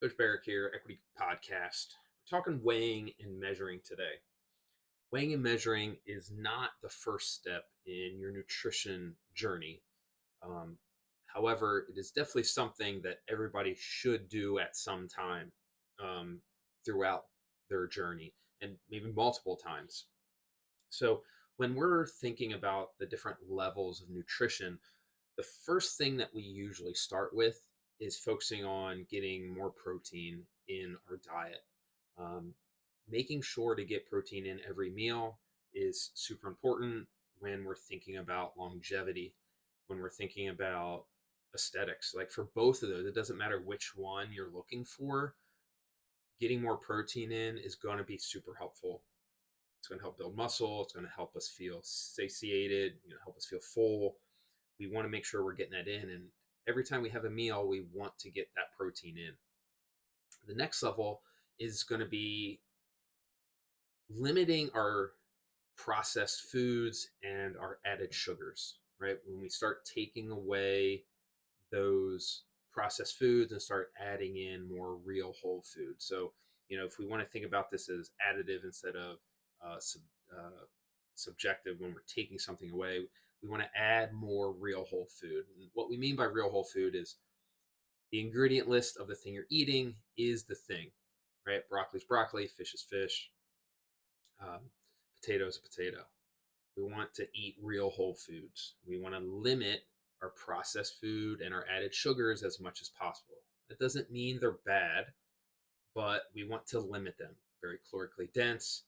Coach Barrick here, Equity Podcast. We're talking weighing and measuring today. Weighing and measuring is not the first step in your nutrition journey. Um, However, it is definitely something that everybody should do at some time um, throughout their journey and maybe multiple times. So, when we're thinking about the different levels of nutrition, the first thing that we usually start with is focusing on getting more protein in our diet. Um, Making sure to get protein in every meal is super important when we're thinking about longevity, when we're thinking about aesthetics. Like for both of those, it doesn't matter which one you're looking for, getting more protein in is going to be super helpful. It's going to help build muscle, it's going to help us feel satiated, help us feel full. We want to make sure we're getting that in. And every time we have a meal, we want to get that protein in. The next level is going to be limiting our processed foods and our added sugars, right? When we start taking away those processed foods and start adding in more real whole food. So, if we want to think about this as additive instead of uh, subjective, when we're taking something away, we want to add more real whole food. And what we mean by real whole food is the ingredient list of the thing you're eating is the thing, right? Broccoli's broccoli, fish is fish, um, potato is a potato. We want to eat real whole foods. We want to limit our processed food and our added sugars as much as possible. That doesn't mean they're bad, but we want to limit them. Very calorically dense,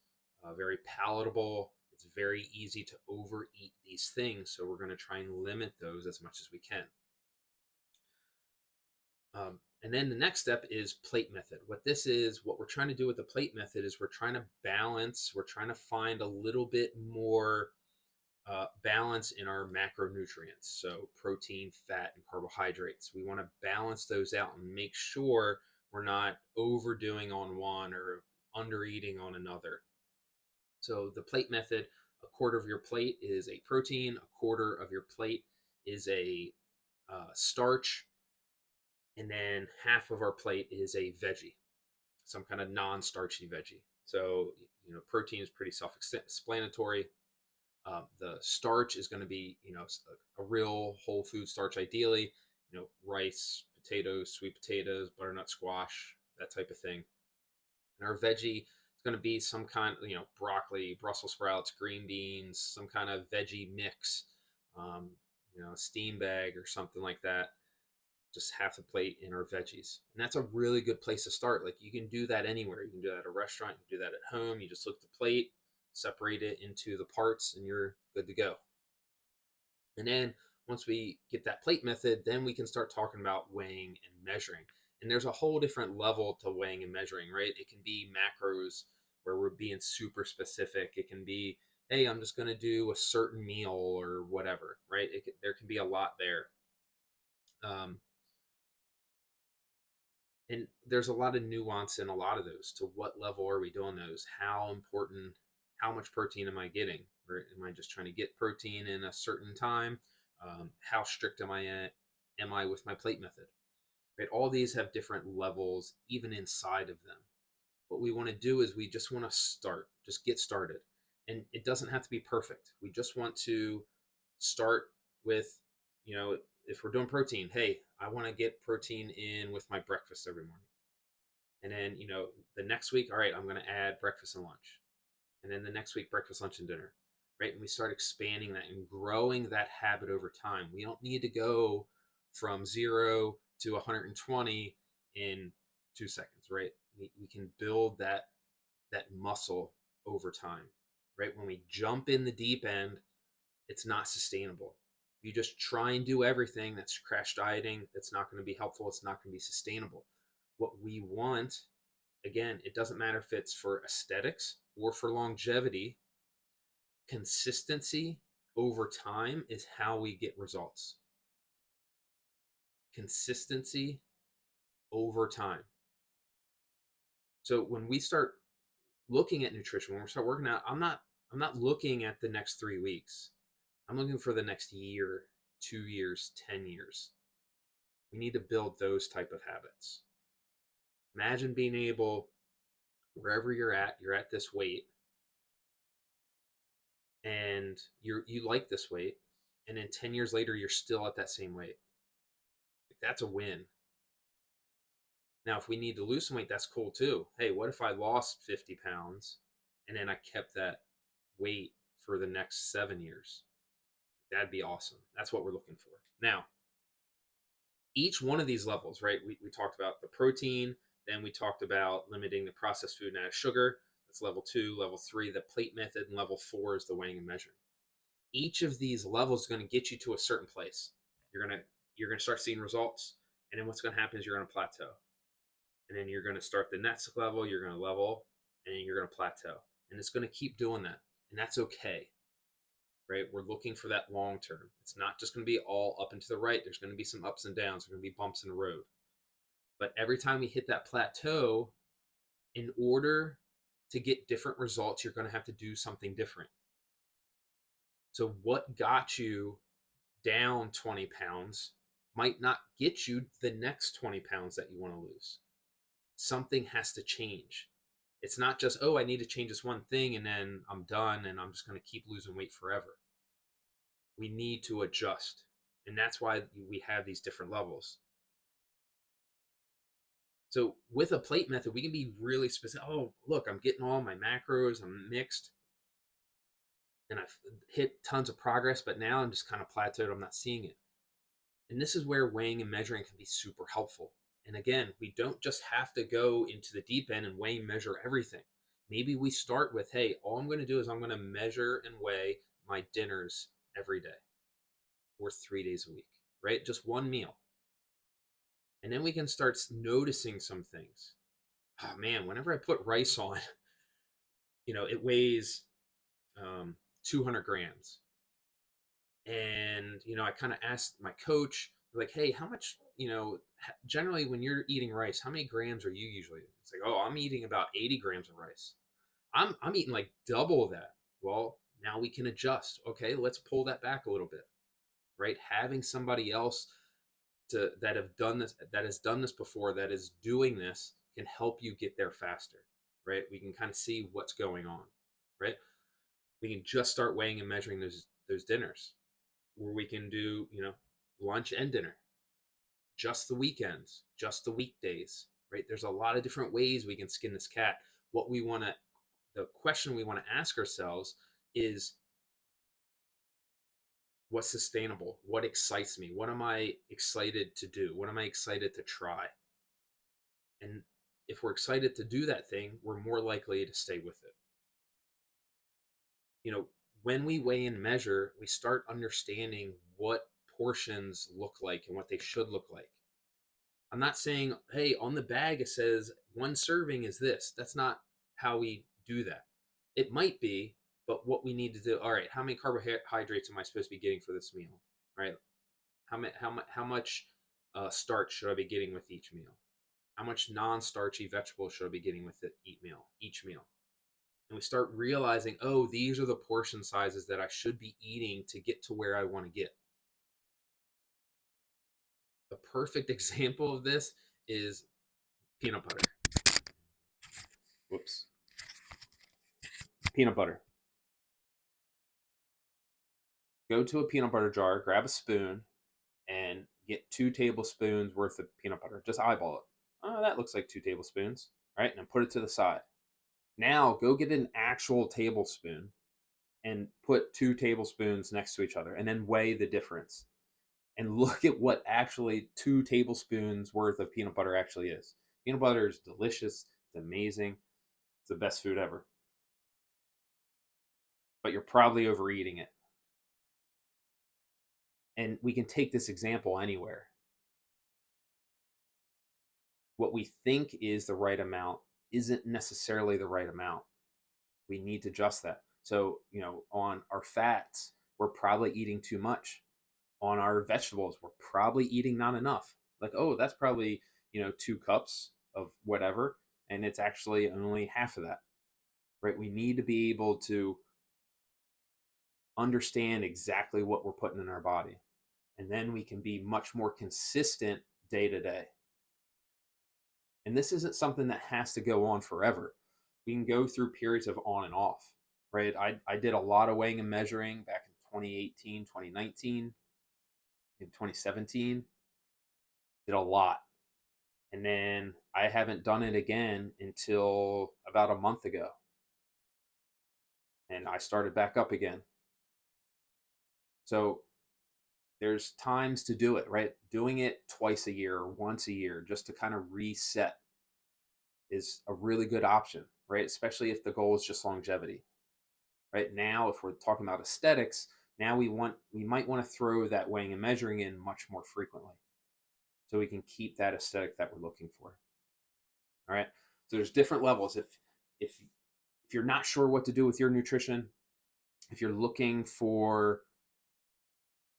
very palatable. It's very easy to overeat these things, so we're going to try and limit those as much as we can. And then the next step is plate method. What we're trying to do with the plate method is we're trying to balance, we're trying to find a little bit more balance in our macronutrients. So, protein, fat, and carbohydrates. We want to balance those out and make sure we're not overdoing on one or under eating on another. So, the plate method, a quarter of your plate is a protein, a quarter of your plate is a starch, and then half of our plate is a veggie, some kind of non-starchy veggie. So, protein is pretty self-explanatory. The starch is going to be, a real whole food starch, ideally, rice, potatoes, sweet potatoes, butternut squash, that type of thing. And our veggie is going to be some kind, broccoli, Brussels sprouts, green beans, some kind of veggie mix, um, a steam bag or something like that. Just half the plate in our veggies. And that's a really good place to start. Like you can do that anywhere. You can do that at a restaurant, you can do that at home. You just look at the plate, separate it into the parts, and you're good to go. And then once we get that plate method, then we can start talking about weighing and measuring. And there's a whole different level to weighing and measuring, right? It can be macros where we're being super specific. It can be, hey, I'm just going to do a certain meal or whatever, right? There can be a lot there. Um, and there's a lot of nuance in a lot of those. To what level are we doing those? How important, how much protein am I getting? Or am I just trying to get protein in a certain time? How strict am I with my plate method? Right? All these have different levels even inside of them. What we want to do is we just want to start, just get started. And it doesn't have to be perfect. We just want to start with, if we're doing protein, hey, I want to get protein in with my breakfast every morning. And then, the next week, all right, I'm going to add breakfast and lunch. And then the next week, breakfast, lunch, and dinner. Right. And we start expanding that and growing that habit over time. We don't need to go from 0 to 120 in 2 seconds, right? We can build that muscle over time, right? When we jump in the deep end, it's not sustainable. If you just try and do everything, that's crash dieting. That's not going to be helpful. It's not going to be sustainable. What we want, again, it doesn't matter if it's for aesthetics or for longevity, consistency over time is how we get results. Consistency over time. So when we start looking at nutrition, when we start working out, I'm not looking at the next 3 weeks. I'm looking for the next year, 2 years, 10 years. We need to build those type of habits. Imagine being able, wherever you're at this weight, and you like this weight, and then 10 years later you're still at that same weight. That's a win. Now, if we need to lose some weight, that's cool too. Hey, what if I lost 50 pounds and then I kept that weight for the next 7 years? That'd be awesome. That's what we're looking for. Now, each one of these levels, right? We talked about the protein, then we talked about limiting the processed food and added sugar. That's level 2. Level 3, the plate method, and level 4 is the weighing and measuring. Each of these levels is going to get you to a certain place. You're gonna start seeing results, and then what's going to happen is you're going to plateau, and then you're going to start the next level. You're going to level, and then you're going to plateau, and it's going to keep doing that, and that's okay, right? We're looking for that long term. It's not just going to be all up and to the right. There's going to be some ups and downs. There's going to be bumps in the road. But every time we hit that plateau, in order to get different results, you're going to have to do something different. So, what got you down 20 pounds might not get you the next 20 pounds that you want to lose. Something has to change. It's not just, oh, I need to change this one thing and then I'm done and I'm just going to keep losing weight forever. We need to adjust. And that's why we have these different levels. So with a plate method, we can be really specific. Oh, look, I'm getting all my macros, I'm mixed, and I've hit tons of progress, but now I'm just kind of plateaued. I'm not seeing it. And this is where weighing and measuring can be super helpful. And again, we don't just have to go into the deep end and weigh and measure everything. Maybe we start with, hey, all I'm going to do is I'm going to measure and weigh my dinners every day or 3 days a week, right? Just one meal. And then we can start noticing some things. Oh man, whenever I put rice on, it weighs 200 grams. And, I kind of asked my coach, like, hey, how much, generally when you're eating rice, how many grams are you usually eating? It's like, oh, I'm eating about 80 grams of rice. I'm eating like double that. Well, now we can adjust. Okay, let's pull that back a little bit, right? Having somebody else that has done this before, that is doing this, can help you get there faster, right? We can kind of see what's going on, right? We can just start weighing and measuring those dinners, where we can do, lunch and dinner, just the weekends, just the weekdays, right? There's a lot of different ways we can skin this cat. The question we want to ask ourselves is, what's sustainable? What excites me? What am I excited to do? What am I excited to try? And if we're excited to do that thing, we're more likely to stay with it. When we weigh and measure, we start understanding what portions look like and what they should look like. I'm not saying, hey, on the bag it says one serving is this. That's not how we do that. It might be, but what we need to do, all right, how many carbohydrates am I supposed to be getting for this meal? Right? How much starch should I be getting with each meal? How much non-starchy vegetables should I be getting with each meal? And we start realizing, oh, these are the portion sizes that I should be eating to get to where I want to get. The perfect example of this is peanut butter. Whoops. Peanut butter. Go to a peanut butter jar, grab a spoon, and get 2 tablespoons worth of peanut butter. Just eyeball it. Oh, that looks like 2 tablespoons. All right, and then put it to the side. Now go get an actual tablespoon and put 2 tablespoons next to each other, and then weigh the difference. And look at what actually 2 tablespoons worth of peanut butter actually is. Peanut butter is delicious. It's amazing. It's the best food ever. But you're probably overeating it. And we can take this example anywhere. What we think is the right amount isn't necessarily the right amount. We need to adjust that. So, on our fats, we're probably eating too much. On our vegetables, we're probably eating not enough. Like, oh, that's probably, 2 cups of whatever. And it's actually only half of that, right? We need to be able to understand exactly what we're putting in our body. And then we can be much more consistent day to day. And this isn't something that has to go on forever. We can go through periods of on and off, right? I did a lot of weighing and measuring back in 2018, 2019, in 2017, did a lot. And then I haven't done it again until about a month ago. And I started back up again. So there's times to do it, right? Doing it twice a year or once a year just to kind of reset is a really good option, right? Especially if the goal is just longevity. Right now, if we're talking about aesthetics, now we might want to throw that weighing and measuring in much more frequently so we can keep that aesthetic that we're looking for. All right. So there's different levels. If if you're not sure what to do with your nutrition, if you're looking for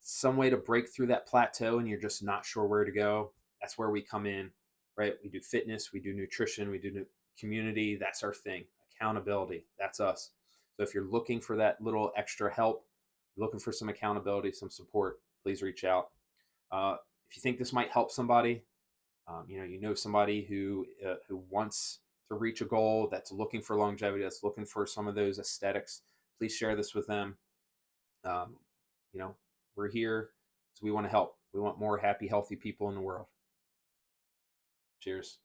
some way to break through that plateau and you're just not sure where to go, that's where we come in, right? We do fitness, we do nutrition, we do community. That's our thing. Accountability, that's us. So if you're looking for that little extra help, looking for some accountability, some support, please reach out. Uh, if you think this might help somebody, you know somebody who wants to reach a goal, that's looking for longevity, that's looking for some of those aesthetics, please share this with them. um, you know, we're here because we want to help. We want more happy, healthy people in the world. Cheers.